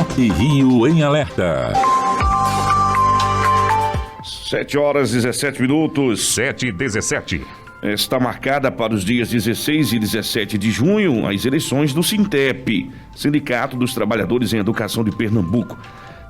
Top Rio em Alerta. 7h17. 7h17. Está marcada para os dias 16 e 17 de junho as eleições do Sintep, Sindicato dos Trabalhadores em Educação de Pernambuco.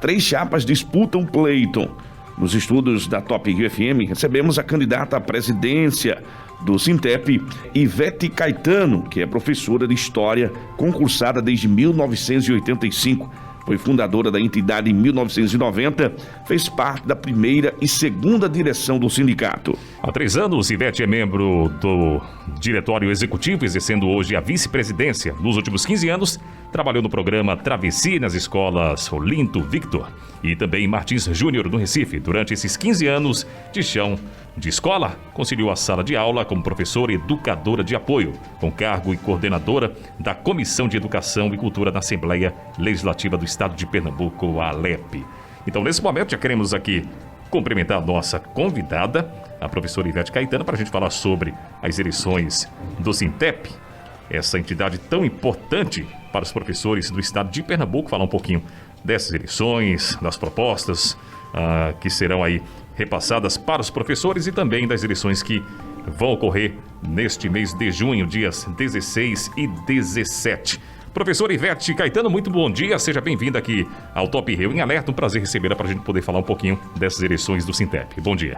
3 chapas disputam o pleito. Nos estudos da Top Rio FM, recebemos a candidata à presidência do Sintep, Ivete Caetano, que é professora de História, concursada desde 1985. Foi fundadora da entidade em 1990, fez parte da primeira e segunda direção do sindicato. Há 3 anos, Ivete é membro do Diretório Executivo, exercendo hoje a vice-presidência. Nos últimos 15 anos, trabalhou no programa Travessia nas escolas Olinto Victor e também Martins Júnior, no Recife. Durante esses 15 anos de chão de escola, conciliou a sala de aula como professora e educadora de apoio, com cargo e coordenadora da Comissão de Educação e Cultura na Assembleia Legislativa do Estado de Pernambuco, a ALEP. Então, nesse momento, já queremos aqui cumprimentar a nossa convidada, a professora Ivete Caetano, para a gente falar sobre as eleições do Sintep, essa entidade tão importante para os professores do Estado de Pernambuco, falar um pouquinho dessas eleições, das propostas que serão aí repassadas para os professores e também das eleições que vão ocorrer neste mês de junho, dias 16 e 17. Professora Ivete Caetano, muito bom dia, seja bem-vinda aqui ao Top Rio em Alerta, um prazer recebê-la para a gente poder falar um pouquinho dessas eleições do Sintep. Bom dia.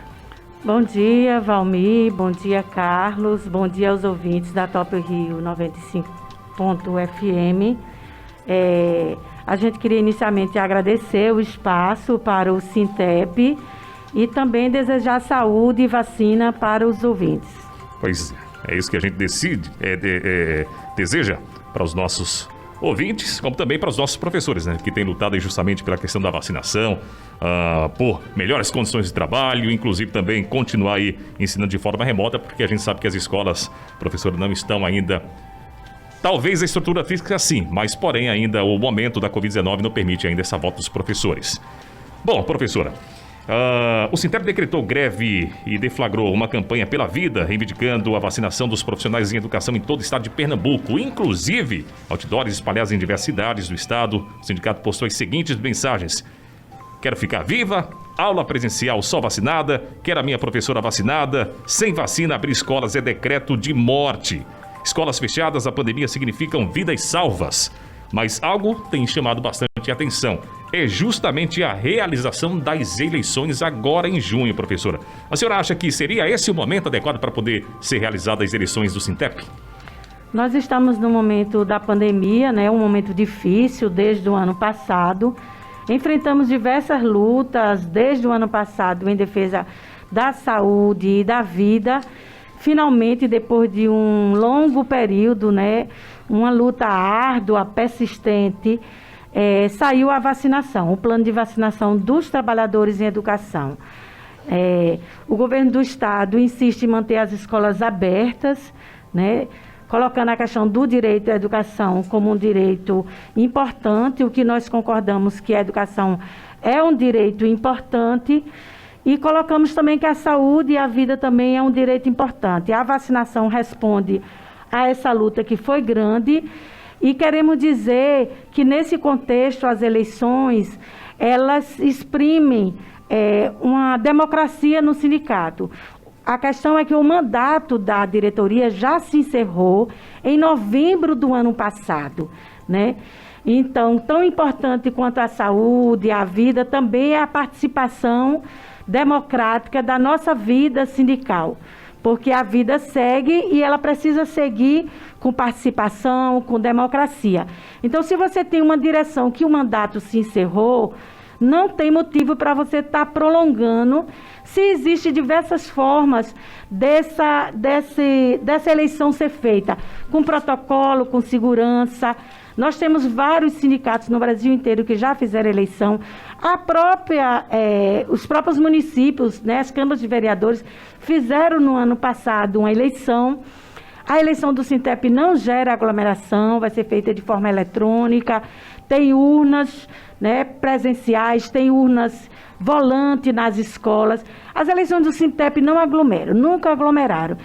Bom dia, Valmir, bom dia, Carlos, bom dia aos ouvintes da Top Rio 95.fm. A gente queria inicialmente agradecer o espaço para o Sintep e também desejar saúde e vacina para os ouvintes. Pois é isso que a gente deseja para os nossos ouvintes, como também para os nossos professores, né, que têm lutado aí justamente pela questão da vacinação, por melhores condições de trabalho, inclusive também continuar aí ensinando de forma remota, porque a gente sabe que as escolas, professor, não estão ainda... Talvez a estrutura física sim, mas porém ainda o momento da Covid-19 não permite ainda essa volta dos professores. Bom, professora, o Sintep decretou greve e deflagrou uma campanha pela vida, reivindicando a vacinação dos profissionais em educação em todo o estado de Pernambuco, inclusive outdoors espalhados em diversas cidades do estado. O sindicato postou as seguintes mensagens: quero ficar viva, aula presencial só vacinada, quero a minha professora vacinada, sem vacina abrir escolas é decreto de morte. Escolas fechadas, a pandemia significam vidas salvas. Mas algo tem chamado bastante atenção. É justamente a realização das eleições agora em junho, professora. A senhora acha que seria esse o momento adequado para poder ser realizadas as eleições do Sintep? Nós estamos no momento da pandemia, né? Um momento difícil desde o ano passado. Enfrentamos diversas lutas desde o ano passado em defesa da saúde e da vida. Finalmente, depois de um longo período, né, uma luta árdua, persistente, saiu a vacinação, o plano de vacinação dos trabalhadores em educação. O governo do estado insiste em manter as escolas abertas, né, colocando a questão do direito à educação como um direito importante, o que nós concordamos que a educação é um direito importante. E colocamos também que a saúde e a vida também é um direito importante. A vacinação responde a essa luta que foi grande e queremos dizer que nesse contexto as eleições, elas exprimem uma democracia no sindicato. A questão é que o mandato da diretoria já se encerrou em novembro do ano passado, né? Então, tão importante quanto a saúde e a vida também é a participação democrática da nossa vida sindical, porque a vida segue e ela precisa seguir com participação, com democracia. Então, se você tem uma direção que o mandato se encerrou, não tem motivo para você estar prolongando, se existem diversas formas dessa eleição ser feita, com protocolo, com segurança. Nós temos vários sindicatos no Brasil inteiro que já fizeram eleição. Os próprios municípios, né, as câmaras de vereadores, fizeram no ano passado uma eleição. A eleição do Sintep não gera aglomeração, vai ser feita de forma eletrônica. Tem urnas, né, presenciais, tem urnas volante nas escolas. As eleições do Sintep não aglomeram, nunca aglomeraram.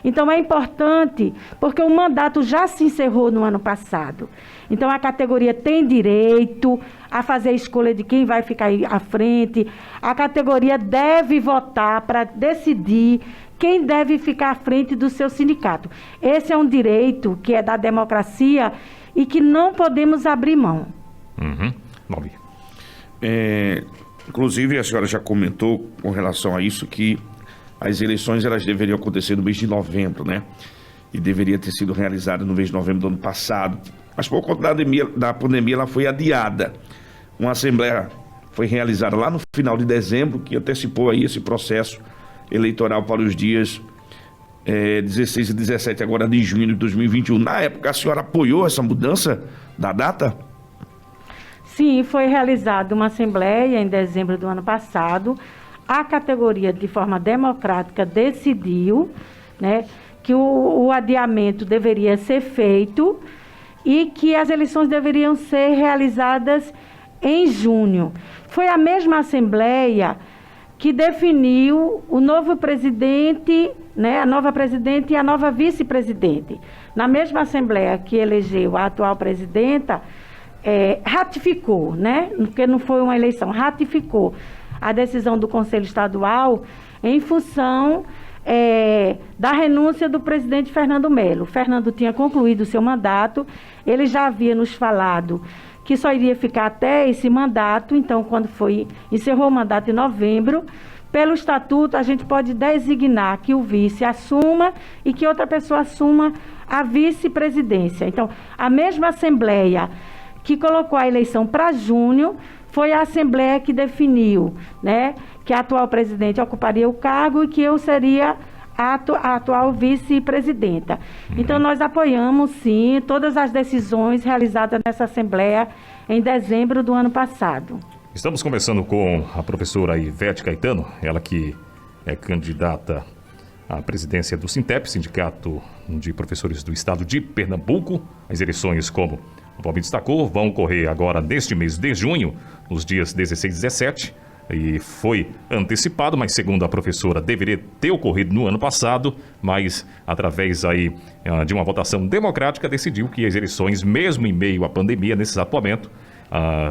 Então é importante, porque o mandato já se encerrou no ano passado. Então a categoria tem direito a fazer a escolha de quem vai ficar aí à frente. A categoria deve votar para decidir quem deve ficar à frente do seu sindicato. Esse é um direito que é da democracia e que não podemos abrir mão. Valmir. Inclusive, a senhora já comentou com relação a isso que as eleições elas deveriam acontecer no mês de novembro, né? E deveria ter sido realizada no mês de novembro do ano passado. Mas por conta da pandemia ela foi adiada. Uma assembleia foi realizada lá no final de dezembro, que antecipou aí esse processo eleitoral para os dias 16 e 17 agora de junho de 2021. Na época, a senhora apoiou essa mudança da data? Sim, foi realizada uma assembleia em dezembro do ano passado. A categoria, de forma democrática, decidiu, né, que o adiamento deveria ser feito e que as eleições deveriam ser realizadas em junho. Foi a mesma assembleia que definiu o novo presidente, né, a nova presidente e a nova vice-presidente. Na mesma assembleia que elegeu a atual presidenta, ratificou, né, porque não foi uma eleição, ratificou a decisão do Conselho Estadual em função da renúncia do presidente Fernando Melo. O Fernando tinha concluído o seu mandato, ele já havia nos falado que só iria ficar até esse mandato. Então, quando encerrou o mandato em novembro, pelo estatuto a gente pode designar que o vice assuma e que outra pessoa assuma a vice-presidência. Então, a mesma assembleia que colocou a eleição para junho foi a assembleia que definiu, né, que a atual presidente ocuparia o cargo e que eu seria a atual vice-presidenta. Então, nós apoiamos, sim, todas as decisões realizadas nessa Assembleia em dezembro do ano passado. Estamos conversando com a professora Ivete Caetano, ela que é candidata à presidência do SINTEP, Sindicato de Professores do Estado de Pernambuco. As eleições, como o Valmir destacou, vão ocorrer agora neste mês de junho, nos dias 16 e 17, e foi antecipado, mas segundo a professora, deveria ter ocorrido no ano passado, mas através aí de uma votação democrática decidiu que as eleições, mesmo em meio à pandemia, nesse exato momento,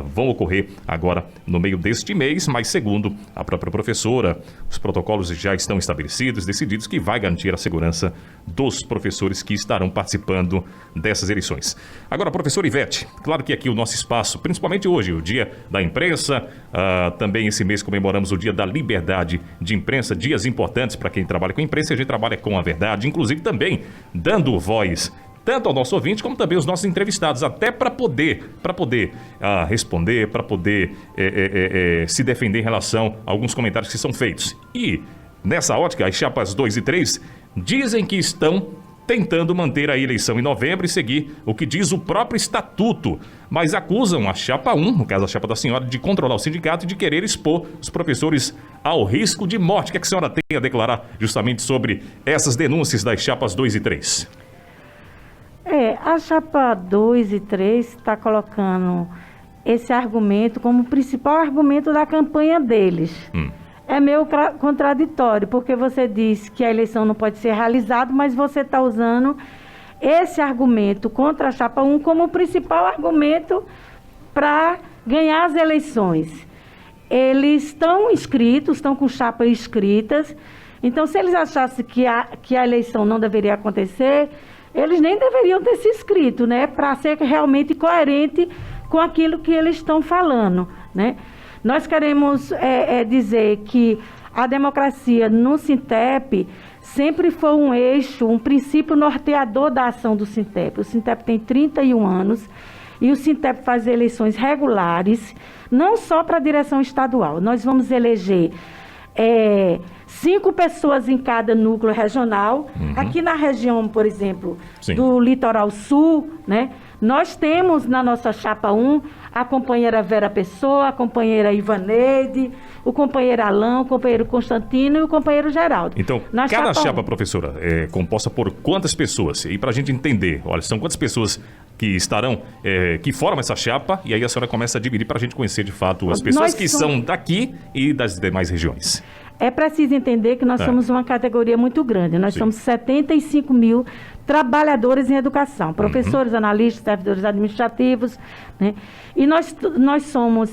vão ocorrer agora no meio deste mês, mas segundo a própria professora, os protocolos já estão estabelecidos, decididos, que vai garantir a segurança dos professores que estarão participando dessas eleições. Agora, professora Ivete, claro que aqui o nosso espaço, principalmente hoje, o Dia da Imprensa, também esse mês comemoramos o Dia da Liberdade de Imprensa, dias importantes para quem trabalha com imprensa, e a gente trabalha com a verdade, inclusive também dando voz tanto ao nosso ouvinte, como também os nossos entrevistados, até para poder responder, para poder se defender em relação a alguns comentários que são feitos. E, nessa ótica, as chapas 2 e 3 dizem que estão tentando manter a eleição em novembro e seguir o que diz o próprio estatuto, mas acusam a chapa 1, no caso a chapa da senhora, de controlar o sindicato e de querer expor os professores ao risco de morte. O que a senhora tem a declarar justamente sobre essas denúncias das chapas 2 e 3? A chapa 2 e 3 está colocando esse argumento como o principal argumento da campanha deles. É meio contraditório, porque você diz que a eleição não pode ser realizada, mas você está usando esse argumento contra a chapa 1 como o principal argumento para ganhar as eleições. Eles estão inscritos, estão com chapas inscritas, então se eles achassem que a eleição não deveria acontecer, eles nem deveriam ter se inscrito, né, para ser realmente coerente com aquilo que eles estão falando, né? Nós queremos dizer que a democracia no SINTEP sempre foi um eixo, um princípio norteador da ação do SINTEP. O SINTEP tem 31 anos e o SINTEP faz eleições regulares, não só para a direção estadual. Nós vamos eleger 5 pessoas em cada núcleo regional. Aqui na região, por exemplo, do Litoral Sul, né, nós temos na nossa chapa 1 a companheira Vera Pessoa, a companheira Ivaneide, o companheiro Alain, o companheiro Constantino e o companheiro Geraldo. Então, cada chapa, professora, é composta por quantas pessoas? E para a gente entender, olha, são quantas pessoas que estarão, que formam essa chapa, e aí a senhora começa a dividir para a gente conhecer de fato as pessoas que são daqui e das demais regiões. É preciso entender que nós somos uma categoria muito grande. Nós somos 75 mil trabalhadores em educação, professores, analistas, servidores administrativos, né? E nós somos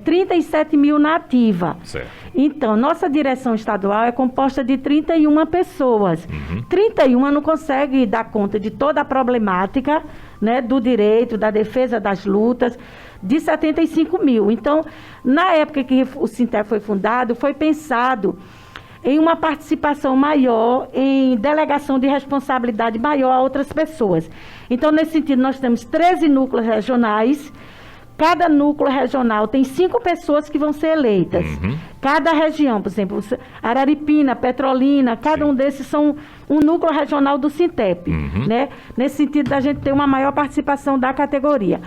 37 mil na ativa. Certo. Então, nossa direção estadual é composta de 31 pessoas. 31 não consegue dar conta de toda a problemática, né, do direito, da defesa das lutas, de 75 mil. Então, na época que o Sintep foi fundado, foi pensado em uma participação maior, em delegação de responsabilidade maior a outras pessoas. Então, nesse sentido, nós temos 13 núcleos regionais. Cada núcleo regional tem 5 pessoas que vão ser eleitas. Cada região, por exemplo, Araripina, Petrolina, cada um desses são um núcleo regional do Sintep, né? Nesse sentido, da gente ter uma maior participação da categoria.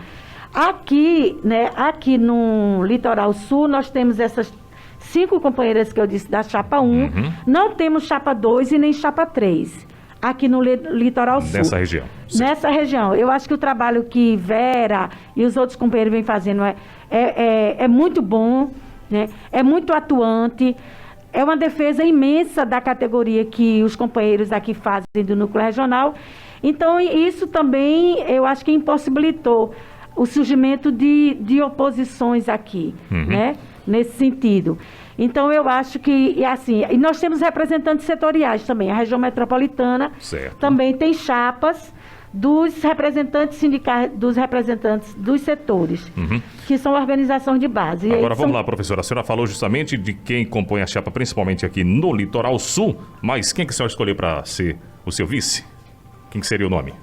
Aqui, né, aqui no Litoral Sul, nós temos essas 5 companheiras que eu disse da chapa 1, não temos chapa 2 e nem chapa 3, aqui no Litoral Sul. Nessa região. Nessa região. Eu acho que o trabalho que Vera e os outros companheiros vêm fazendo é muito bom, né? É muito atuante, é uma defesa imensa da categoria que os companheiros aqui fazem do núcleo regional. Então, isso também, eu acho que impossibilitou o surgimento de oposições aqui, né? Nesse sentido. Então, eu acho que, e nós temos representantes setoriais também. A região metropolitana também tem chapas dos representantes sindicais, dos representantes dos setores, que são organizações de base. Agora, vamos lá, professora. A senhora falou justamente de quem compõe a chapa, principalmente aqui no Litoral Sul, mas quem que a senhora escolheu para ser o seu vice? Quem que seria o nome?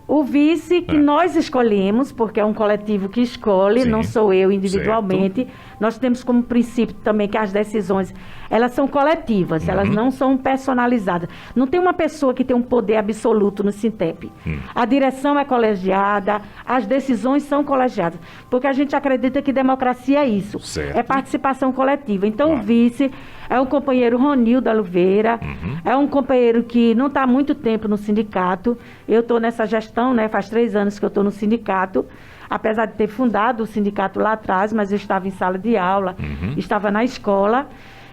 O vice que nós escolhemos, porque é um coletivo que escolhe, não sou eu individualmente. Certo. Nós temos como princípio também que as decisões, elas são coletivas, elas não são personalizadas. Não tem uma pessoa que tem um poder absoluto no Sintep. A direção é colegiada, as decisões são colegiadas, porque a gente acredita que democracia é isso, é participação coletiva. Então, o vice é o companheiro Ronildo Oliveira, é um companheiro que não está há muito tempo no sindicato. Eu estou nessa gestão, né? Faz 3 anos que eu estou no sindicato, apesar de ter fundado o sindicato lá atrás, mas eu estava em sala de aula, estava na escola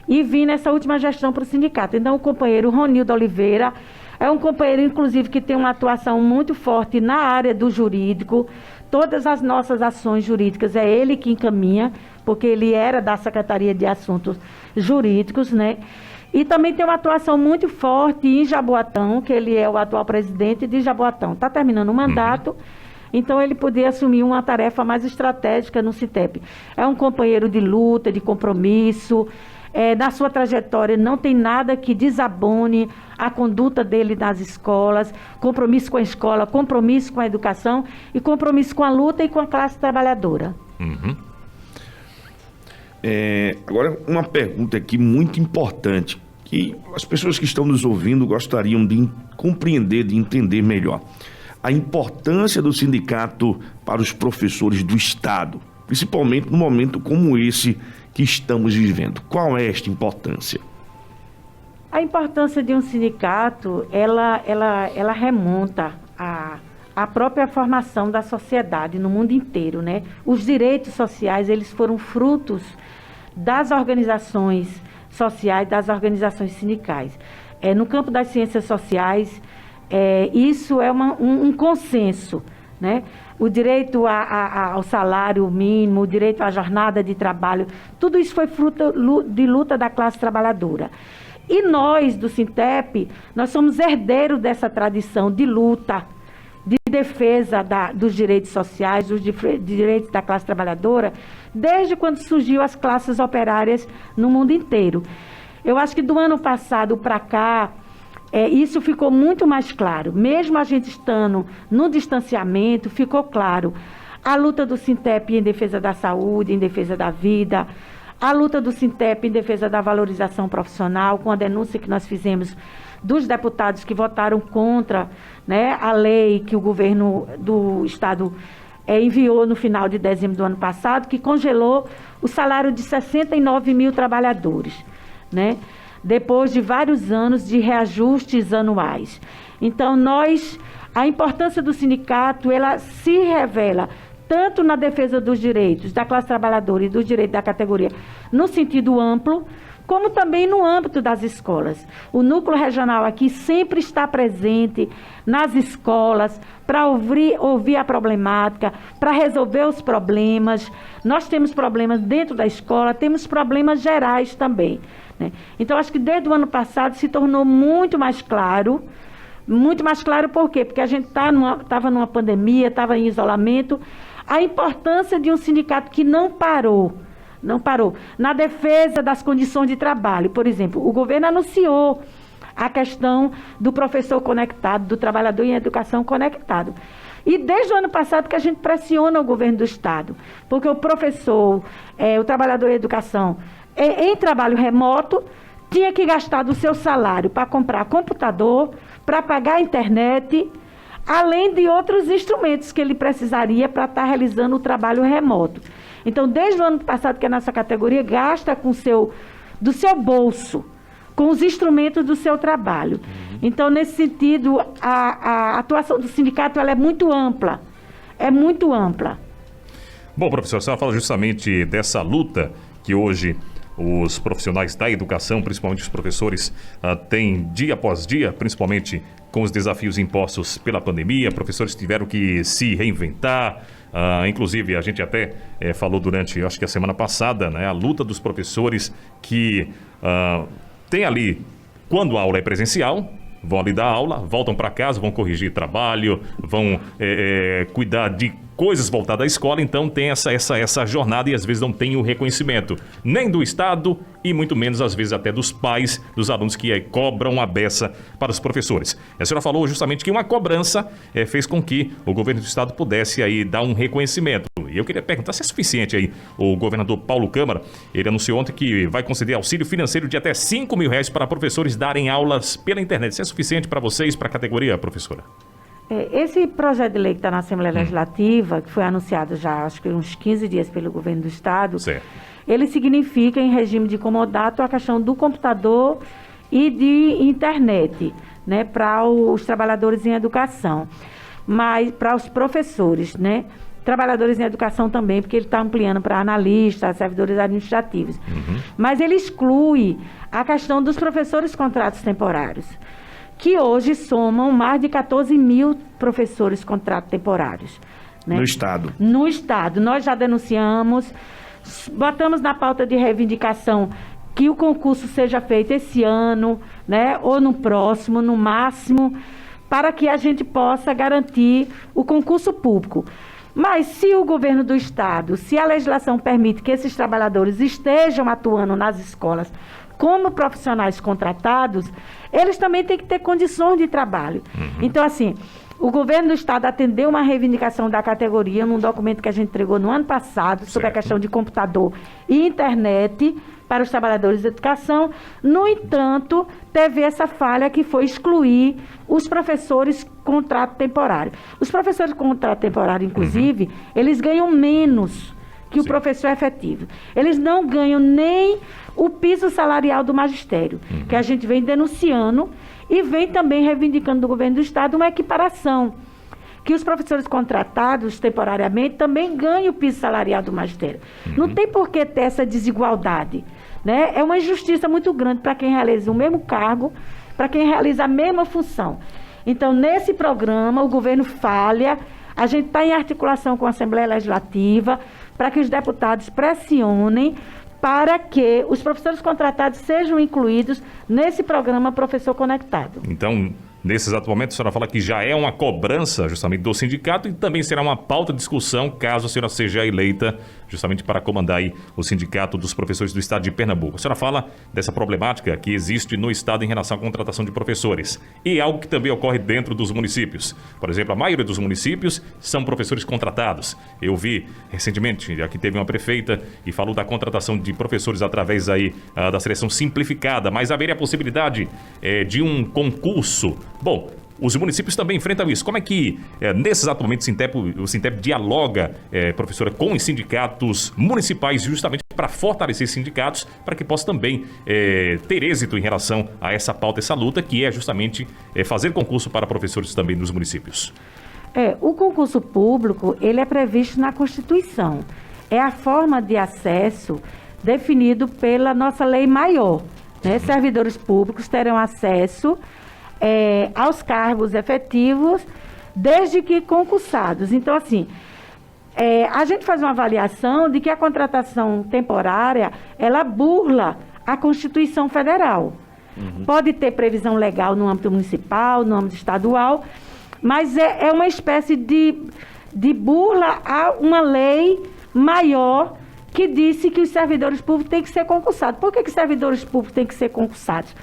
e vim nessa última gestão para o sindicato. Então, o companheiro Ronildo Oliveira é um companheiro, inclusive, que tem uma atuação muito forte na área do jurídico. Todas as nossas ações jurídicas é ele que encaminha, porque ele era da Secretaria de Assuntos Jurídicos, né? E também tem uma atuação muito forte em Jaboatão, que ele é o atual presidente de Jaboatão. Está terminando o mandato, então ele poderia assumir uma tarefa mais estratégica no Sintep. É um companheiro de luta, de compromisso. Na sua trajetória não tem nada que desabone a conduta dele nas escolas, compromisso com a escola, compromisso com a educação e compromisso com a luta e com a classe trabalhadora. Agora, uma pergunta aqui muito importante, que as pessoas que estão nos ouvindo gostariam de compreender, de entender melhor. A importância do sindicato para os professores do Estado, principalmente num momento como esse que estamos vivendo. Qual é esta importância? A importância de um sindicato, ela remonta à própria formação da sociedade no mundo inteiro, né? Os direitos sociais, eles foram frutos das organizações sociais, das organizações sindicais. No campo das ciências sociais, isso é um consenso, né? O direito ao salário mínimo, o direito à jornada de trabalho, tudo isso foi fruto de luta da classe trabalhadora. E nós, do Sintep, nós somos herdeiros dessa tradição de luta, de defesa dos direitos sociais, dos direitos da classe trabalhadora, desde quando surgiu as classes operárias no mundo inteiro. Eu acho que do ano passado para cá, isso ficou muito mais claro. Mesmo a gente estando no distanciamento, ficou claro. A luta do Sintep em defesa da saúde, em defesa da vida, a luta do Sintep em defesa da valorização profissional, com a denúncia que nós fizemos dos deputados que votaram contra, né, a lei que o governo do Estado enviou no final de dezembro do ano passado, que congelou o salário de 69 mil trabalhadores, né? Depois de vários anos de reajustes anuais. Então, a importância do sindicato, ela se revela tanto na defesa dos direitos da classe trabalhadora e dos direitos da categoria, no sentido amplo, como também no âmbito das escolas. O núcleo regional aqui sempre está presente nas escolas para ouvir a problemática, para resolver os problemas. Nós temos problemas dentro da escola, temos problemas gerais também, né? Então, acho que desde o ano passado se tornou muito mais claro. Muito mais claro por quê? Porque a gente estava numa pandemia, estava em isolamento. A importância de um sindicato que não parou na defesa das condições de trabalho. Por exemplo, o governo anunciou a questão do professor conectado, do trabalhador em educação conectado. E desde o ano passado que a gente pressiona o governo do Estado, porque o professor, o trabalhador em educação, em trabalho remoto, tinha que gastar do seu salário para comprar computador, para pagar a internet, além de outros instrumentos que ele precisaria para estar realizando o trabalho remoto. Então, desde o ano passado que a nossa categoria gasta do seu bolso, com os instrumentos do seu trabalho. Então, nesse sentido, a atuação do sindicato ela é muito ampla. É muito ampla. Bom, professor, a senhora fala justamente dessa luta que hoje os profissionais da educação, principalmente os professores, têm dia após dia, principalmente com os desafios impostos pela pandemia. Professores tiveram que se reinventar. Inclusive, a gente até falou durante, acho que a semana passada, né, a luta dos professores que tem ali, quando a aula é presencial, vão ali dar aula, voltam para casa, vão corrigir trabalho, vão cuidar de coisas voltadas à escola. Então tem essa jornada e às vezes não tem o reconhecimento nem do Estado e muito menos às vezes até dos pais, dos alunos que cobram a beça para os professores. A senhora falou justamente que uma cobrança fez com que o governo do Estado pudesse aí dar um reconhecimento. E eu queria perguntar se é suficiente aí. O governador Paulo Câmara, ele anunciou ontem que vai conceder auxílio financeiro de até R$5.000 para professores darem aulas pela internet. Isso é suficiente para vocês, para a categoria, professora? Esse projeto de lei que está na Assembleia Legislativa, que foi anunciado já, acho que uns 15 dias pelo governo do Estado, certo, ele significa, em regime de comodato, a questão do computador e de internet, né, para os trabalhadores em educação, mas para os professores, né, trabalhadores em educação também, porque ele está ampliando para analistas, servidores administrativos. Mas ele exclui a questão dos professores contratos temporários, que hoje somam mais de 14 mil professores contratos temporários, né? No Estado. No Estado. Nós já denunciamos, botamos na pauta de reivindicação que o concurso seja feito esse ano, né, ou no próximo, no máximo, para que a gente possa garantir o concurso público. Mas se o governo do Estado, se a legislação permite que esses trabalhadores estejam atuando nas escolas como profissionais contratados, eles também têm que ter condições de trabalho. Então, assim, o governo do Estado atendeu uma reivindicação da categoria num documento que a gente entregou no ano passado sobre a questão de computador e internet para os trabalhadores de educação. No entanto, teve essa falha que foi excluir os professores contrato temporário. Os professores contrato temporário, inclusive, eles ganham menos que o professor efetivo. Eles não ganham nem o piso salarial do magistério, que a gente vem denunciando e vem também reivindicando do governo do Estado uma equiparação, que os professores contratados temporariamente também ganham o piso salarial do magistério. Não tem por que ter essa desigualdade, né? É uma injustiça muito grande para quem realiza o mesmo cargo, para quem realiza a mesma função. Então, nesse programa, o governo falha, a gente está em articulação com a Assembleia Legislativa para que os deputados pressionem para que os professores contratados sejam incluídos nesse programa Professor Conectado. Então, nesse exato momento, a senhora fala que já é uma cobrança justamente do sindicato e também será uma pauta de discussão caso a senhora seja eleita justamente para comandar aí o Sindicato dos Professores do Estado de Pernambuco. A senhora fala dessa problemática que existe no Estado em relação à contratação de professores e algo que também ocorre dentro dos municípios. Por exemplo, a maioria dos municípios são professores contratados. Eu vi recentemente, aqui teve uma prefeita e falou da contratação de professores através aí da seleção simplificada, mas haveria a possibilidade de um concurso. Bom, os municípios também enfrentam isso. Como é que, nesse exato momento, o Sintep dialoga, professora, com os sindicatos municipais justamente para fortalecer esses sindicatos, para que possa também ter êxito em relação a essa pauta, essa luta, que é justamente fazer concurso para professores também nos municípios? O concurso público, ele é previsto na Constituição. É a forma de acesso definido pela nossa lei maior, né? Servidores públicos terão acesso aos cargos efetivos desde que concursados. Então, assim, a gente faz uma avaliação de que a contratação temporária, ela burla a Constituição Federal. Pode ter previsão legal no âmbito municipal, no âmbito estadual, mas é uma espécie de burla a uma lei maior que disse que os servidores públicos têm que ser concursados. Por que os servidores públicos têm que ser concursados?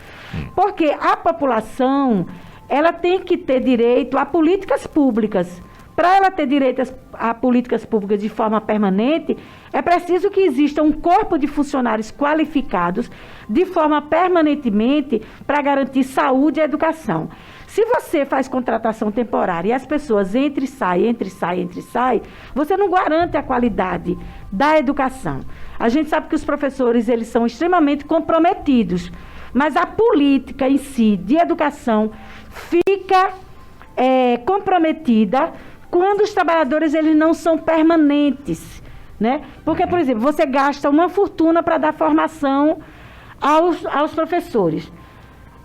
Porque a população, ela tem que ter direito a políticas públicas. Para ela ter direito a políticas públicas de forma permanente, é preciso que exista um corpo de funcionários qualificados de forma permanentemente para garantir saúde e educação. Se você faz contratação temporária e as pessoas entram e saem, você não garante a qualidade da educação. A gente sabe que os professores, eles são extremamente comprometidos, mas a política em si de educação fica comprometida quando os trabalhadores, eles não são permanentes, né? Porque, por exemplo, você gasta uma fortuna para dar formação aos professores.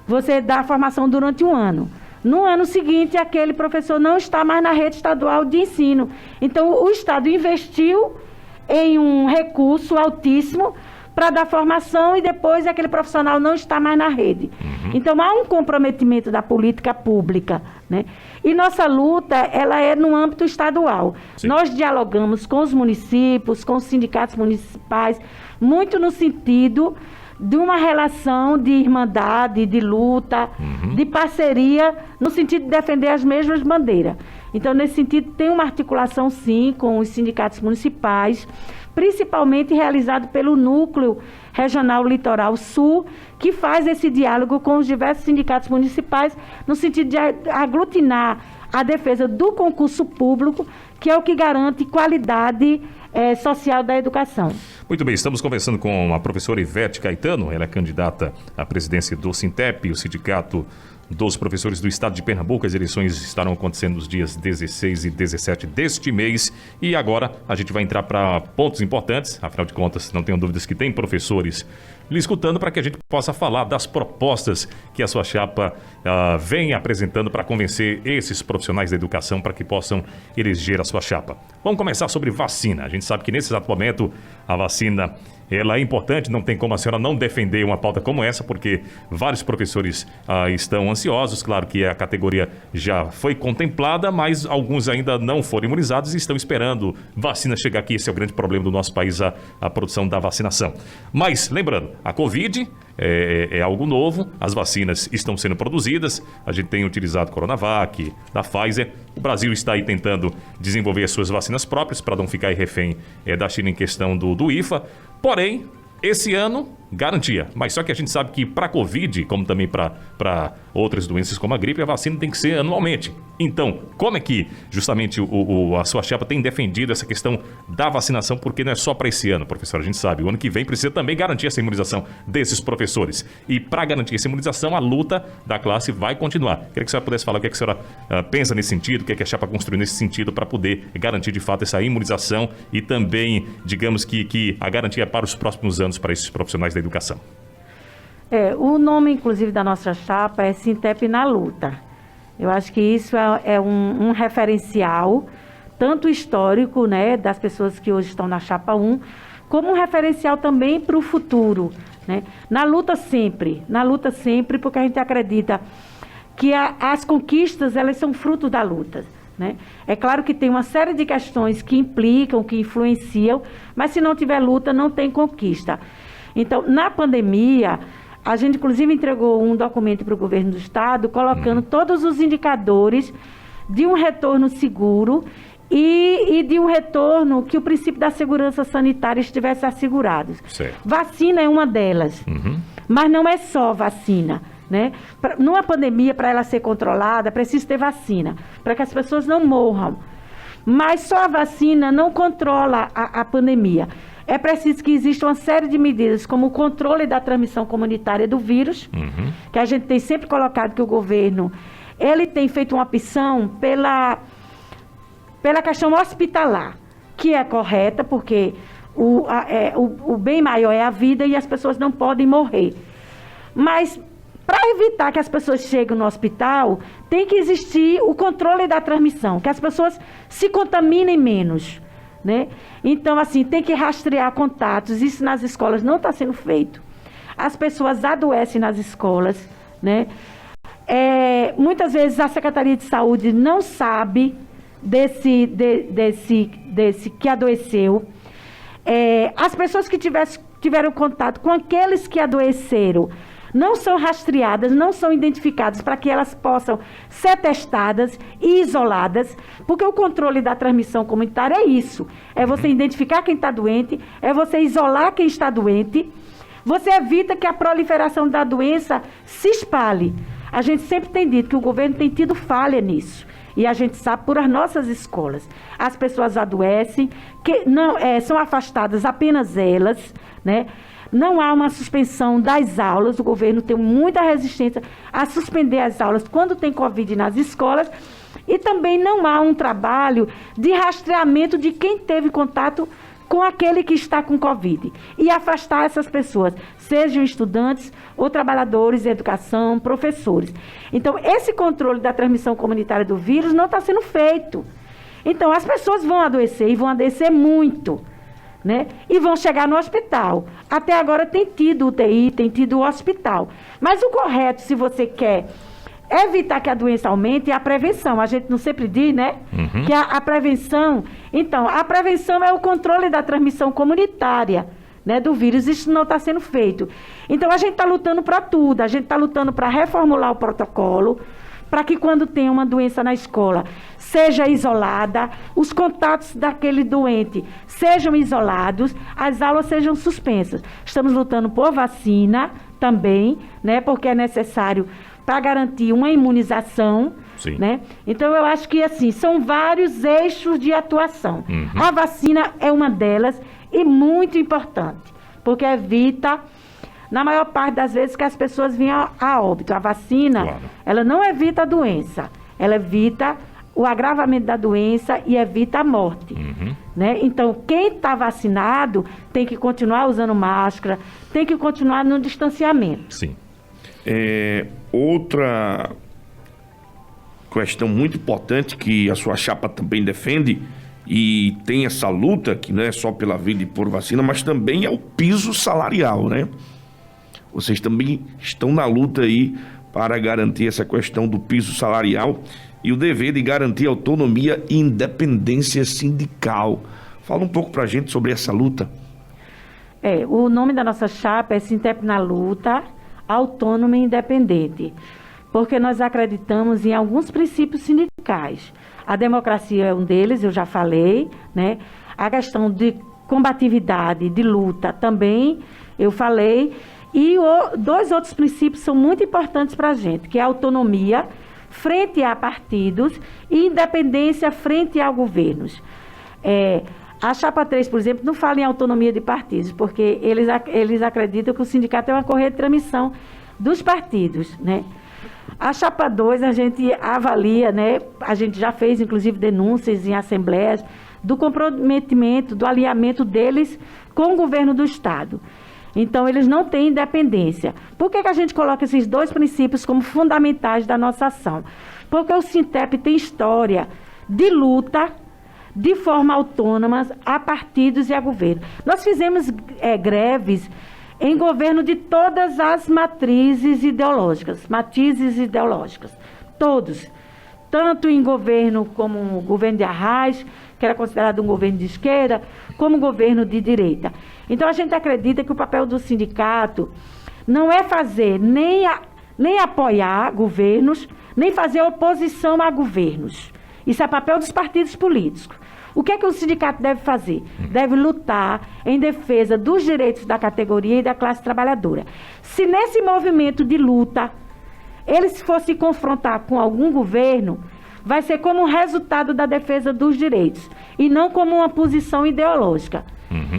Você dá a formação durante um ano. No ano seguinte, aquele professor não está mais na rede estadual de ensino. Então, o Estado investiu em um recurso altíssimo para dar formação e depois aquele profissional não está mais na rede. Então, há um comprometimento da política pública, né? E nossa luta, ela é no âmbito estadual. Sim. Nós dialogamos com os municípios, com os sindicatos municipais, muito no sentido de uma relação de irmandade, de luta, de parceria, no sentido de defender as mesmas bandeiras. Então, nesse sentido, tem uma articulação, sim, com os sindicatos municipais, principalmente realizado pelo Núcleo Regional Litoral Sul, que faz esse diálogo com os diversos sindicatos municipais, no sentido de aglutinar a defesa do concurso público, que é o que garante qualidade social da educação. Muito bem, estamos conversando com a professora Ivete Caetano, ela é candidata à presidência do Sintep, o Sindicato dos Professores do Estado de Pernambuco. As eleições estarão acontecendo nos dias 16 e 17 deste mês e agora a gente vai entrar para pontos importantes, afinal de contas, não tenho dúvidas que tem professores lhe escutando para que a gente possa falar das propostas que a sua chapa vem apresentando para convencer esses profissionais da educação para que possam eleger a sua chapa. Vamos começar sobre vacina. A gente sabe que nesse exato momento a vacina ela é importante, não tem como a senhora não defender uma pauta como essa, porque vários professores estão ansiosos. Claro que a categoria já foi contemplada, mas alguns ainda não foram imunizados e estão esperando vacina chegar aqui. Esse é o grande problema do nosso país, a produção da vacinação. Mas, lembrando, a Covid é algo novo, as vacinas estão sendo produzidas, a gente tem utilizado Coronavac, da Pfizer, o Brasil está aí tentando desenvolver as suas vacinas próprias para não ficar refém da China em questão do IFA, porém, esse ano, garantia. Mas só que a gente sabe que para a Covid, como também para outras doenças como a gripe, a vacina tem que ser anualmente. Então, como é que justamente a sua chapa tem defendido essa questão da vacinação? Porque não é só para esse ano, professor. A gente sabe, o ano que vem precisa também garantir essa imunização desses professores. E para garantir essa imunização, a luta da classe vai continuar. Queria que a senhora pudesse falar o que a senhora pensa nesse sentido, o que a chapa construiu nesse sentido para poder garantir de fato essa imunização e também, digamos que a garantia para os próximos anos para esses profissionais da educação. O nome, inclusive, da nossa chapa é Sintep na Luta. Eu acho que isso é um referencial, tanto histórico, né, das pessoas que hoje estão na chapa 1, como um referencial também para o futuro, né? Na luta sempre, porque a gente acredita que as conquistas, elas são fruto da luta, né? É claro que tem uma série de questões que implicam, que influenciam, mas se não tiver luta, não tem conquista. Então, na pandemia, a gente inclusive entregou um documento para o governo do estado, colocando todos os indicadores de um retorno seguro e de um retorno que o princípio da segurança sanitária estivesse assegurado. Certo. Vacina é uma delas, mas não é só vacina, né? Numa pandemia, para ela ser controlada, precisa ter vacina, para que as pessoas não morram. Mas só a vacina não controla a pandemia. É preciso que exista uma série de medidas, como o controle da transmissão comunitária do vírus, que a gente tem sempre colocado que o governo, ele tem feito uma opção pela questão hospitalar, que é correta, porque o bem maior é a vida e as pessoas não podem morrer. Mas, para evitar que as pessoas cheguem no hospital, tem que existir o controle da transmissão, que as pessoas se contaminem menos, né? Então, assim, tem que rastrear contatos, isso nas escolas não está sendo feito. As pessoas adoecem nas escolas, né? Muitas vezes a Secretaria de Saúde não sabe desse que adoeceu. As pessoas que tiveram contato com aqueles que adoeceram não são rastreadas, não são identificadas para que elas possam ser testadas e isoladas, porque o controle da transmissão comunitária é isso, é você identificar quem está doente, é você isolar quem está doente, você evita que a proliferação da doença se espalhe. A gente sempre tem dito que o governo tem tido falha nisso. E a gente sabe por as nossas escolas. As pessoas adoecem, são afastadas apenas elas, né? Não há uma suspensão das aulas, o governo tem muita resistência a suspender as aulas quando tem Covid nas escolas. E também não há um trabalho de rastreamento de quem teve contato com aquele que está com Covid. E afastar essas pessoas, sejam estudantes ou trabalhadores de educação, professores. Então, esse controle da transmissão comunitária do vírus não está sendo feito. Então, as pessoas vão adoecer e vão adoecer muito, né? E vão chegar no hospital. Até agora tem tido UTI, tem tido hospital. Mas o correto, se você quer evitar que a doença aumente, é a prevenção. A gente não sempre diz, né? Que a prevenção... Então, a prevenção é o controle da transmissão comunitária, né, do vírus. Isso não está sendo feito. Então, a gente está lutando para tudo. A gente está lutando para reformular o protocolo, para que quando tem uma doença na escola, seja isolada, os contatos daquele doente sejam isolados, as aulas sejam suspensas. Estamos lutando por vacina também, né, porque é necessário para garantir uma imunização, né? Então, eu acho que, assim, são vários eixos de atuação. A vacina é uma delas e muito importante, porque evita, na maior parte das vezes, que as pessoas venham a óbito. A vacina, ela não evita a doença, ela evita o agravamento da doença e evita a morte, né? Então, quem está vacinado tem que continuar usando máscara, tem que continuar no distanciamento. Sim. Outra questão muito importante que a sua chapa também defende e tem essa luta, que não é só pela vida e por vacina, mas também é o piso salarial, né? Vocês também estão na luta aí para garantir essa questão do piso salarial e o dever de garantir autonomia e independência sindical. Fala um pouco pra gente sobre essa luta. O nome da nossa chapa é Sintep na Luta, Autônoma e Independente, porque nós acreditamos em alguns princípios sindicais. A democracia é um deles, eu já falei, né? A questão de combatividade, de luta também, eu falei. E dois outros princípios são muito importantes para a gente, que é a autonomia frente a partidos e independência frente a governos. A Chapa 3, por exemplo, não fala em autonomia de partidos, porque eles acreditam que o sindicato é uma correia de transmissão dos partidos, né? A Chapa 2, a gente avalia, né? A gente já fez, inclusive, denúncias em assembleias do comprometimento, do alinhamento deles com o governo do Estado. Então, eles não têm independência. Por que a gente coloca esses dois princípios como fundamentais da nossa ação? Porque o Sintep tem história de luta de forma autônoma a partidos e a governo. Nós fizemos greves em governo de todas as matizes ideológicas, todos. Tanto em governo como o governo de Arraes, que era considerado um governo de esquerda, como governo de direita. Então, a gente acredita que o papel do sindicato não é fazer nem apoiar governos, nem fazer oposição a governos. Isso é papel dos partidos políticos. O que é que o sindicato deve fazer? Deve lutar em defesa dos direitos da categoria e da classe trabalhadora. Se nesse movimento de luta eles fossem confrontar com algum governo, vai ser como um resultado da defesa dos direitos e não como uma posição ideológica.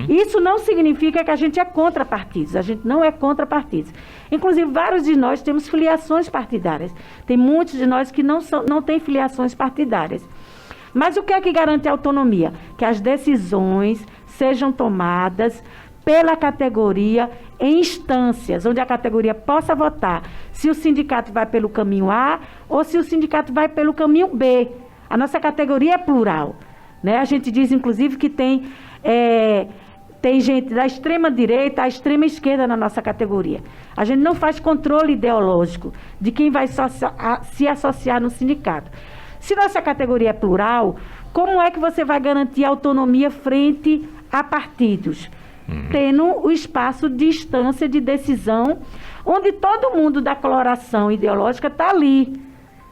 Isso não significa que a gente é contra partidos, a gente não é contra partidos. Inclusive, vários de nós temos filiações partidárias. Tem muitos de nós que não têm filiações partidárias. Mas o que é que garante a autonomia? Que as decisões sejam tomadas pela categoria em instâncias, onde a categoria possa votar se o sindicato vai pelo caminho A ou se o sindicato vai pelo caminho B. A nossa categoria é plural, né? A gente diz, inclusive, que tem gente da extrema direita à extrema esquerda na nossa categoria. A gente não faz controle ideológico de quem vai se associar no sindicato. Se nossa categoria é plural, como é que você vai garantir autonomia frente a partidos? Tendo o espaço de instância de decisão, onde todo mundo da coloração ideológica está ali.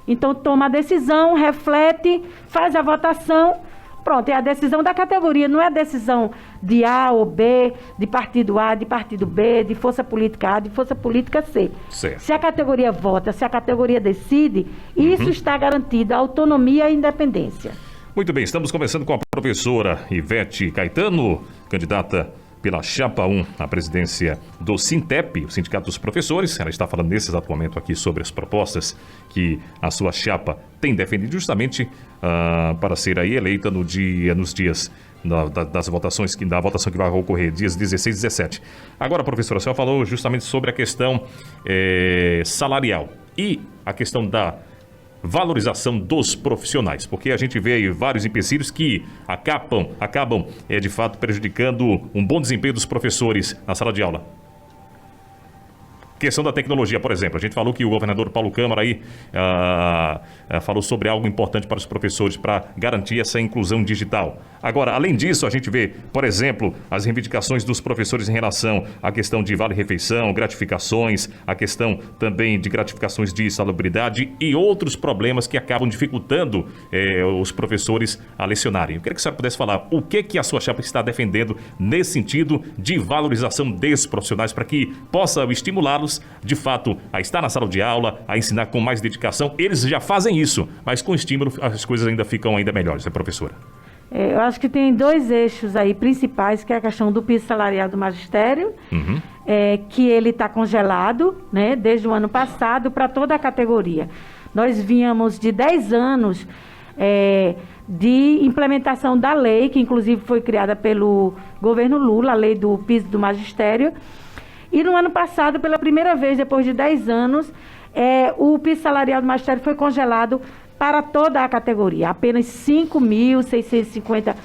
Então, toma a decisão, reflete, faz a votação, pronto, é a decisão da categoria, não é a decisão de A ou B, de partido A, de partido B, de força política A, de força política C. Certo. Se a categoria vota, se a categoria decide, isso está garantido, a autonomia e a independência. Muito bem, estamos conversando com a professora Ivete Caetano, candidata pela Chapa 1 à presidência do Sintep, o Sindicato dos Professores. Ela está falando nesse exato momento aqui sobre as propostas que a sua chapa tem defendido justamente para ser aí eleita nos dias das votações, da votação que vai ocorrer, dias 16 e 17. Agora, professora, a senhora falou justamente sobre a questão salarial e a questão da valorização dos profissionais, porque a gente vê aí vários empecilhos que acabam de fato prejudicando um bom desempenho dos professores na sala de aula. Questão da tecnologia, por exemplo, a gente falou que o governador Paulo Câmara aí falou sobre algo importante para os professores para garantir essa inclusão digital. Agora, além disso, a gente vê, por exemplo, as reivindicações dos professores em relação à questão de vale-refeição, gratificações, a questão também de gratificações de salubridade e outros problemas que acabam dificultando os professores a lecionarem. Eu queria que a senhora pudesse falar o que a sua chapa está defendendo nesse sentido de valorização desses profissionais para que possa estimulá-los de fato a estar na sala de aula, a ensinar com mais dedicação. Eles já fazem isso, mas com estímulo as coisas ainda ficam ainda melhores, né, professora? Eu acho que tem dois eixos aí principais, que é a questão do piso salarial do magistério, que ele está congelado, né, desde o ano passado para toda a categoria. Nós vínhamos de 10 anos de implementação da lei, que inclusive foi criada pelo governo Lula, a lei do piso do magistério. E no ano passado, pela primeira vez, depois de 10 anos, o piso salarial do magistério foi congelado para toda a categoria. Apenas 5.650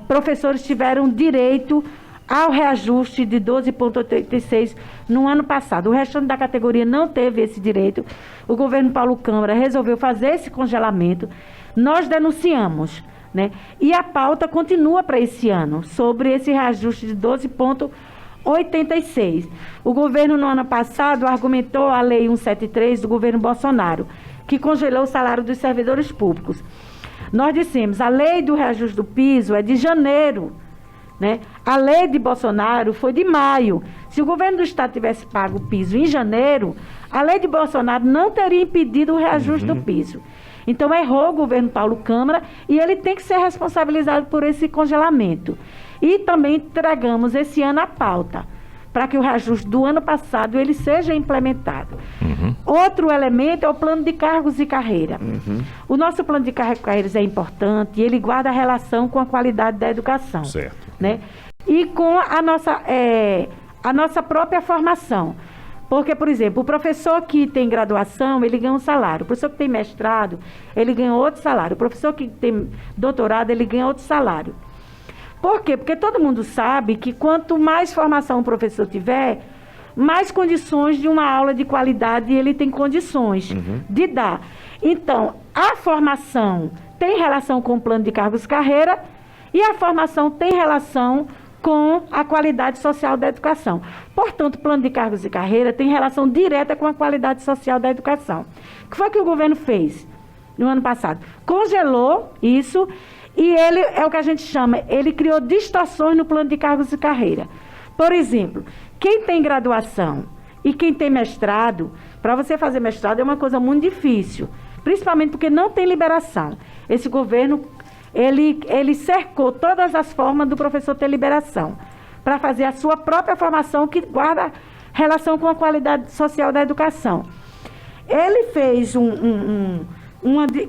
professores tiveram direito ao reajuste de 12,86 no ano passado. O restante da categoria não teve esse direito. O governo Paulo Câmara resolveu fazer esse congelamento. Nós denunciamos, né? E a pauta continua para esse ano, sobre esse reajuste de 12,86. O governo, no ano passado, argumentou a Lei 173 do governo Bolsonaro, que congelou o salário dos servidores públicos. Nós dissemos, a lei do reajuste do piso é de janeiro, né? A lei de Bolsonaro foi de maio. Se o governo do estado tivesse pago o piso em janeiro, a lei de Bolsonaro não teria impedido o reajuste do piso. Então, errou o governo Paulo Câmara e ele tem que ser responsabilizado por esse congelamento. E também entregamos esse ano a pauta, para que o reajuste do ano passado ele seja implementado. Outro elemento é o plano de cargos e carreira. O nosso plano de cargos e carreiras é importante e ele guarda a relação com a qualidade da educação. Certo. Né? E com a nossa própria formação. Porque, por exemplo, o professor que tem graduação, ele ganha um salário. O professor que tem mestrado, ele ganha outro salário. O professor que tem doutorado, ele ganha outro salário. Por quê? Porque todo mundo sabe que quanto mais formação o professor tiver, mais condições de uma aula de qualidade ele tem condições de dar. Então, a formação tem relação com o plano de cargos e carreira e a formação tem relação com a qualidade social da educação. Portanto, o plano de cargos e carreira tem relação direta com a qualidade social da educação. O que foi que o governo fez no ano passado? Congelou isso. E ele é o que a gente chama, ele criou distorções no plano de cargos e carreira. Por exemplo, quem tem graduação e quem tem mestrado, para você fazer mestrado é uma coisa muito difícil, principalmente porque não tem liberação. Esse governo, ele cercou todas as formas do professor ter liberação, para fazer a sua própria formação que guarda relação com a qualidade social da educação. Ele fez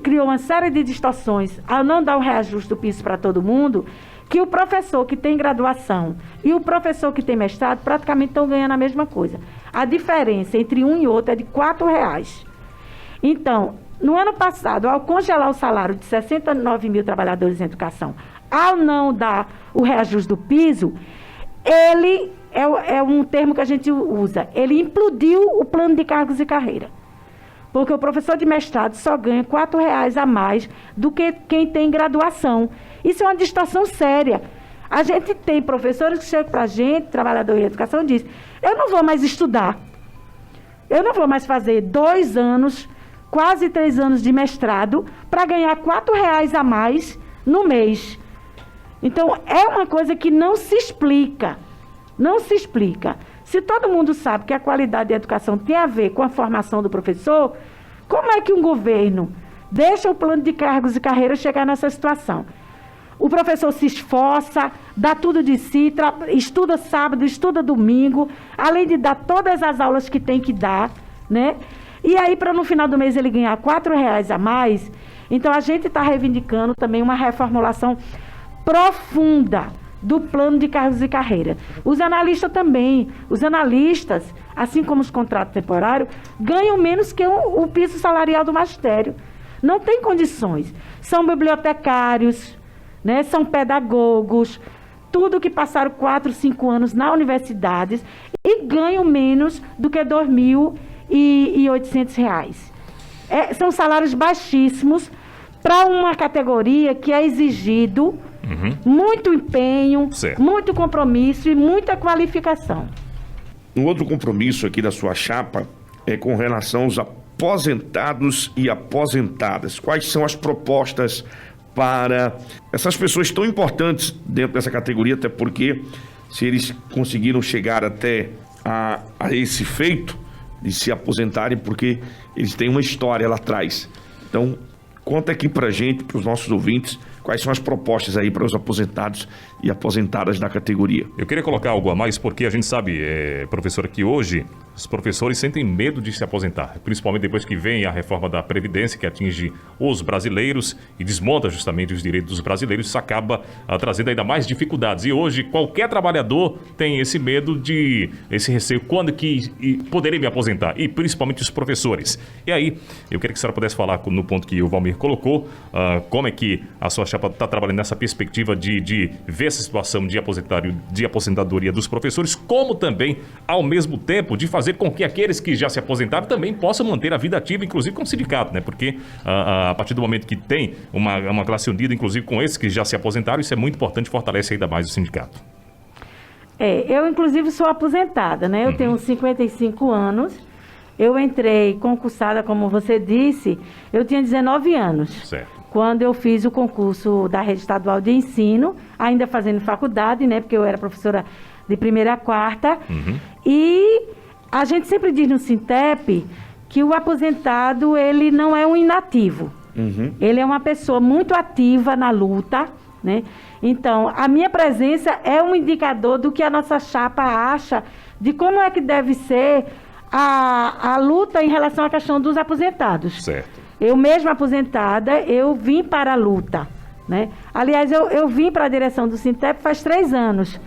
criou uma série de distorções ao não dar o reajuste do piso para todo mundo, que o professor que tem graduação e o professor que tem mestrado praticamente estão ganhando a mesma coisa. A diferença entre um e outro é de R$4. Então, no ano passado, ao congelar o salário de 69 mil trabalhadores em educação, ao não dar o reajuste do piso, ele, é um termo que a gente usa, ele implodiu o plano de cargos e carreira. Porque o professor de mestrado só ganha R$4 a mais do que quem tem graduação. Isso é uma distorção séria. A gente tem professores que chegam para a gente, trabalhador em educação, e dizem, eu não vou mais estudar. Eu não vou mais fazer 2 anos, quase 3 anos de mestrado, para ganhar R$4 a mais no mês. Então, é uma coisa que não se explica. Não se explica. Se todo mundo sabe que a qualidade da educação tem a ver com a formação do professor, como é que um governo deixa o plano de cargos e carreiras chegar nessa situação? O professor se esforça, dá tudo de si, estuda sábado, estuda domingo, além de dar todas as aulas que tem que dar, né? E aí, para no final do mês ele ganhar R$4 a mais, então a gente está reivindicando também uma reformulação profunda do plano de cargos e carreira. Os analistas também, assim como os contratos temporários, ganham menos que o piso salarial do magistério. Não tem condições. São bibliotecários, né, são pedagogos, tudo que passaram 4, 5 anos na universidade e ganham menos do que R$2.800. São salários baixíssimos para uma categoria que é exigido muito empenho, muito compromisso e muita qualificação. Um outro compromisso aqui da sua chapa é com relação aos aposentados e aposentadas. Quais são as propostas para essas pessoas tão importantes dentro dessa categoria, até porque se eles conseguiram chegar até a esse feito de se aposentarem, porque eles têm uma história lá atrás. Então, conta aqui pra gente, para os nossos ouvintes, quais são as propostas aí para os aposentados e aposentadas da categoria. Eu queria colocar algo a mais, porque a gente sabe, professor, que hoje os professores sentem medo de se aposentar, principalmente depois que vem a reforma da Previdência, que atinge os brasileiros e desmonta justamente os direitos dos brasileiros. Isso acaba trazendo ainda mais dificuldades. E hoje qualquer trabalhador tem esse medo, esse receio, quando que poderei me aposentar, e principalmente os professores. E aí, eu queria que a senhora pudesse falar no ponto que o Valmir colocou, como é que a sua chapa está trabalhando nessa perspectiva de ver essa situação de aposentadoria dos professores, como também, ao mesmo tempo, de fazer com que aqueles que já se aposentaram também possam manter a vida ativa, inclusive com o sindicato, né? Porque a partir do momento que tem uma classe unida, inclusive com esses que já se aposentaram, isso é muito importante, fortalece ainda mais o sindicato. Eu, inclusive, sou aposentada, né? Eu tenho 55 anos, eu entrei concursada, como você disse, eu tinha 19 anos. Certo. Quando eu fiz o concurso da Rede Estadual de Ensino, ainda fazendo faculdade, né? Porque eu era professora de 1ª a 4ª. E a gente sempre diz no Sintep que o aposentado, ele não é um inativo. Ele é uma pessoa muito ativa na luta, né? Então, a minha presença é um indicador do que a nossa chapa acha de como é que deve ser a luta em relação à questão dos aposentados. Certo. Eu mesma aposentada, eu vim para a luta, né? Aliás, eu vim para a direção do Sintep faz 3 anos,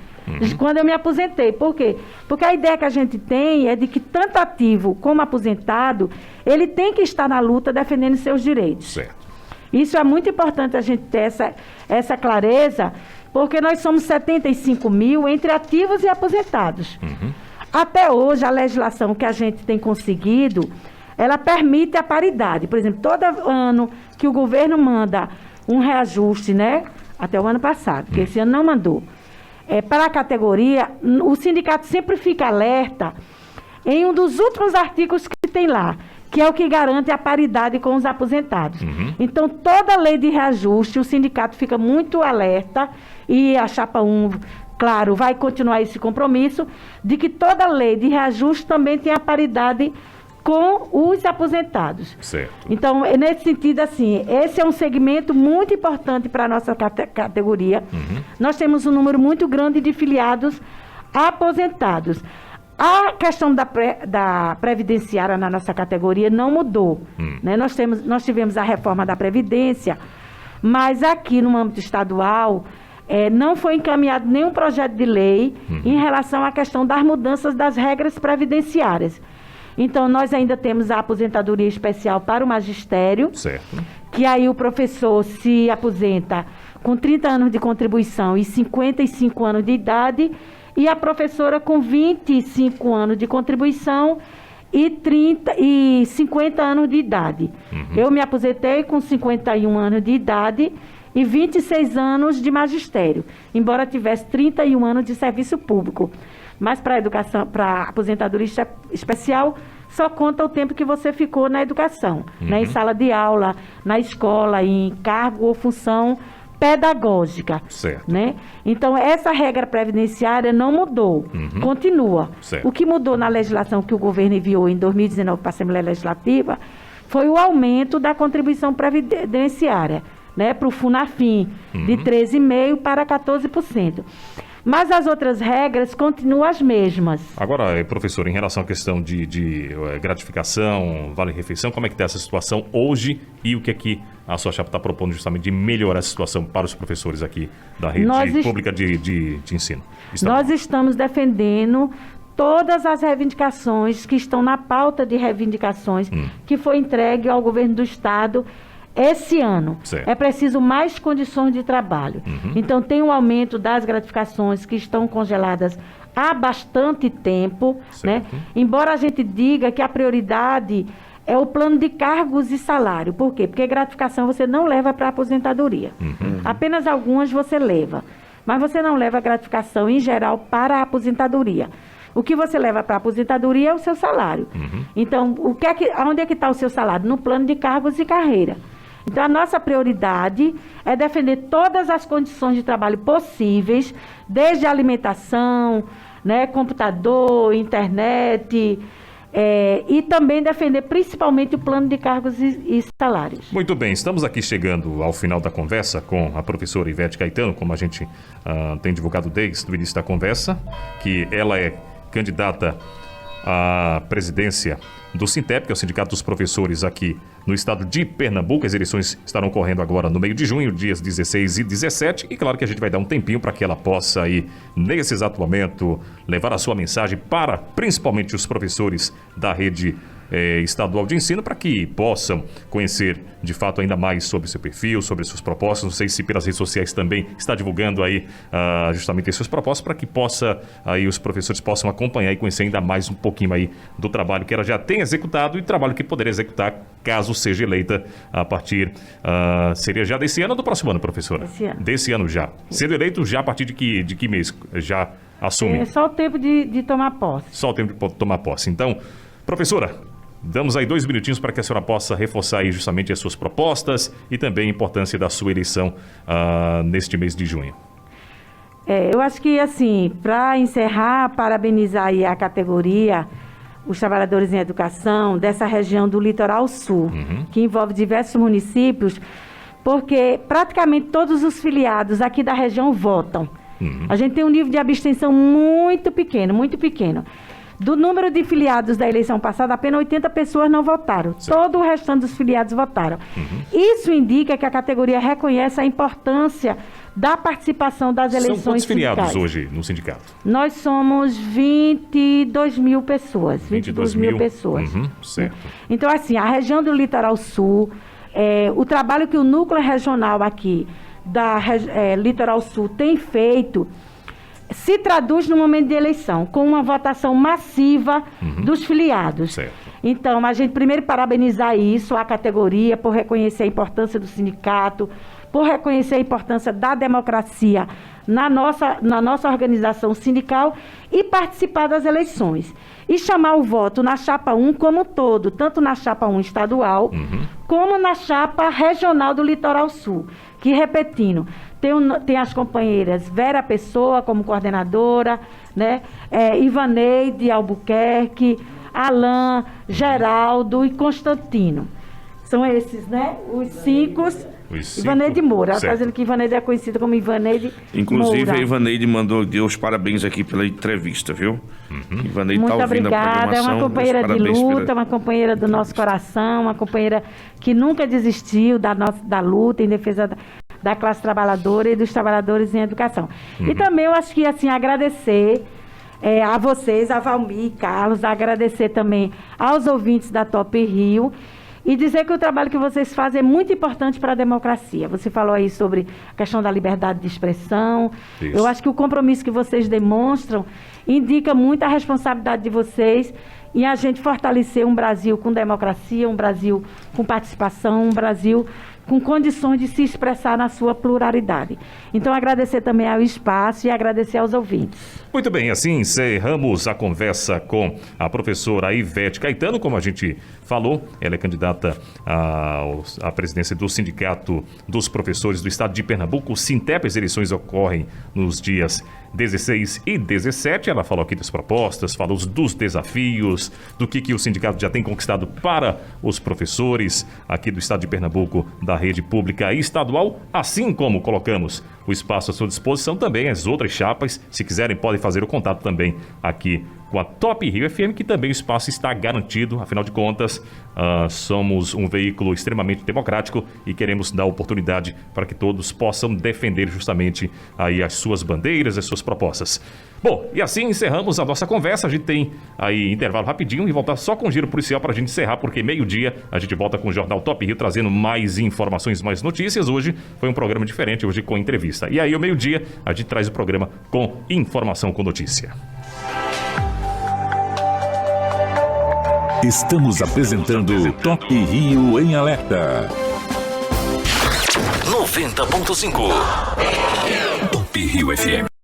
quando eu me aposentei. Por quê? Porque a ideia que a gente tem é de que tanto ativo como aposentado, ele tem que estar na luta defendendo seus direitos. Certo. Isso é muito importante a gente ter essa clareza, porque nós somos 75 mil entre ativos e aposentados. Até hoje, a legislação que a gente tem conseguido, ela permite a paridade. Por exemplo, todo ano que o governo manda um reajuste, né? Até o ano passado, porque esse ano não mandou. Para a categoria, o sindicato sempre fica alerta em um dos últimos artigos que tem lá, que é o que garante a paridade com os aposentados. Então, toda lei de reajuste, o sindicato fica muito alerta, e a Chapa 1, claro, vai continuar esse compromisso, de que toda lei de reajuste também tem a paridade com os aposentados. Certo. Então, nesse sentido, assim, esse é um segmento muito importante para a nossa categoria. Nós temos um número muito grande de filiados aposentados. A questão da previdenciária na nossa categoria não mudou. Né? Nós tivemos a reforma da Previdência, mas aqui no âmbito estadual não foi encaminhado nenhum projeto de lei em relação à questão das mudanças das regras previdenciárias. Então, nós ainda temos a aposentadoria especial para o magistério, Certo. que aí o professor se aposenta com 30 anos de contribuição e 55 anos de idade, e a professora com 25 anos de contribuição e 50 anos de idade. Eu me aposentei com 51 anos de idade e 26 anos de magistério, embora tivesse 31 anos de serviço público. Mas para a educação, para a aposentadoria especial, só conta o tempo que você ficou na educação, né, em sala de aula, na escola, em cargo ou função pedagógica. Certo. Né? Então, essa regra previdenciária não mudou, continua. Certo. O que mudou na legislação que o governo enviou em 2019 para a Assembleia Legislativa foi o aumento da contribuição previdenciária, né, para o FUNAFIM, de 13,5% para 14%. Mas as outras regras continuam as mesmas. Agora, professor, em relação à questão de gratificação, vale-refeição, como é que está essa situação hoje e o que é que a sua chapa está propondo justamente de melhorar a situação para os professores aqui da rede pública de ensino? Nós estamos defendendo todas as reivindicações que estão na pauta de reivindicações que foi entregue ao governo do Estado esse ano. Certo. É preciso mais condições de trabalho. Então, tem um aumento das gratificações que estão congeladas há bastante tempo, né? Embora a gente diga que a prioridade é o plano de cargos e salário. Por quê? Porque gratificação você não leva para a aposentadoria. Apenas algumas você leva. Mas você não leva gratificação, em geral, para a aposentadoria. O que você leva para a aposentadoria é o seu salário. Então, onde é que está o seu salário? No plano de cargos e carreira. Então, a nossa prioridade é defender todas as condições de trabalho possíveis, desde alimentação, né, computador, internet, e também defender principalmente o plano de cargos e salários. Muito bem, estamos aqui chegando ao final da conversa com a professora Ivete Caetano, como a gente tem divulgado desde o início da conversa, que ela é candidata à presidência do SINTEP, que é o Sindicato dos Professores aqui no estado de Pernambuco. As eleições estarão ocorrendo agora no meio de junho, dias 16 e 17, e claro que a gente vai dar um tempinho para que ela possa aí, nesse exato momento, levar a sua mensagem para principalmente os professores da rede estadual de ensino, para que possam conhecer de fato ainda mais sobre seu perfil, sobre suas propostas. Não sei se pelas redes sociais também está divulgando aí justamente suas propostas, para que aí os professores possam acompanhar e conhecer ainda mais um pouquinho aí do trabalho que ela já tem executado e trabalho que poderia executar caso seja eleita a partir, seria já desse ano ou do próximo ano, professora? Desse ano. Desse ano já. Sendo eleito já a partir de que mês já assume? É só o tempo de tomar posse. Só o tempo de tomar posse. Então, professora, damos aí 2 minutinhos para que a senhora possa reforçar aí justamente as suas propostas e também a importância da sua eleição neste mês de junho. Eu acho que, assim, para encerrar, parabenizar aí a categoria, os trabalhadores em educação dessa região do Litoral Sul, que envolve diversos municípios, porque praticamente todos os filiados aqui da região votam. A gente tem um nível de abstenção muito pequeno, muito pequeno. Do número de filiados da eleição passada, apenas 80 pessoas não votaram. Certo. Todo o restante dos filiados votaram. Isso indica que a categoria reconhece a importância da participação das eleições. São quantos filiados sindicais hoje no sindicato? Nós somos 22 mil pessoas. 22 mil pessoas. Certo. Então, assim, a região do Litoral Sul, o trabalho que o núcleo regional aqui da Litoral Sul tem feito se traduz no momento de eleição, com uma votação massiva dos filiados. Certo. Então, a gente primeiro parabenizar isso, a categoria, por reconhecer a importância do sindicato, por reconhecer a importância da democracia na nossa organização sindical e participar das eleições. E chamar o voto na chapa 1 como um todo, tanto na chapa 1 estadual, como na chapa regional do Litoral Sul, que, repetindo, tem as companheiras Vera Pessoa como coordenadora, né? Ivaneide Albuquerque, Alain, Geraldo e Constantino. São esses, né? Os 5 Ivaneide Moura. Ela está Certo. dizendo que Ivaneide é conhecida como Ivaneide Inclusive, Moura. a Ivaneide deu os parabéns aqui pela entrevista, viu? Ivaneide Muito tá ouvindo a obrigada, é programação. uma companheira Meus de parabéns luta, pela- uma companheira do nosso coração, uma companheira que nunca desistiu da luta em defesa da classe trabalhadora e dos trabalhadores em educação. E também eu acho que, assim, agradecer a vocês, a Valmir e Carlos, agradecer também aos ouvintes da Top Rio e dizer que o trabalho que vocês fazem é muito importante para a democracia. Você falou aí sobre a questão da liberdade de expressão. Isso. Eu acho que o compromisso que vocês demonstram indica muito a responsabilidade de vocês em a gente fortalecer um Brasil com democracia, um Brasil com participação, um Brasil com condições de se expressar na sua pluralidade. Então, agradecer também ao espaço e agradecer aos ouvintes. Muito bem, assim encerramos a conversa com a professora Ivete Caetano, como a gente falou, ela é candidata à presidência do Sindicato dos Professores do Estado de Pernambuco, o Sintep. As eleições ocorrem nos dias 16 e 17, ela falou aqui das propostas, falou dos desafios, do que o sindicato já tem conquistado para os professores aqui do Estado de Pernambuco, da rede pública e estadual, assim como colocamos o espaço à sua disposição também, as outras chapas, se quiserem podem fazer o contato também aqui com a Top Rio FM, que também o espaço está garantido, afinal de contas, somos um veículo extremamente democrático e queremos dar oportunidade para que todos possam defender justamente aí as suas bandeiras, as suas propostas. Bom, e assim encerramos a nossa conversa. A gente tem aí intervalo rapidinho e voltar só com o giro policial para a gente encerrar, porque meio-dia a gente volta com o Jornal Top Rio trazendo mais informações, mais notícias. Hoje foi um programa diferente, hoje com entrevista. E aí, ao meio-dia, a gente traz o programa com informação, com notícia. Estamos apresentando Top Rio em Alerta. 90.5 Top Rio FM.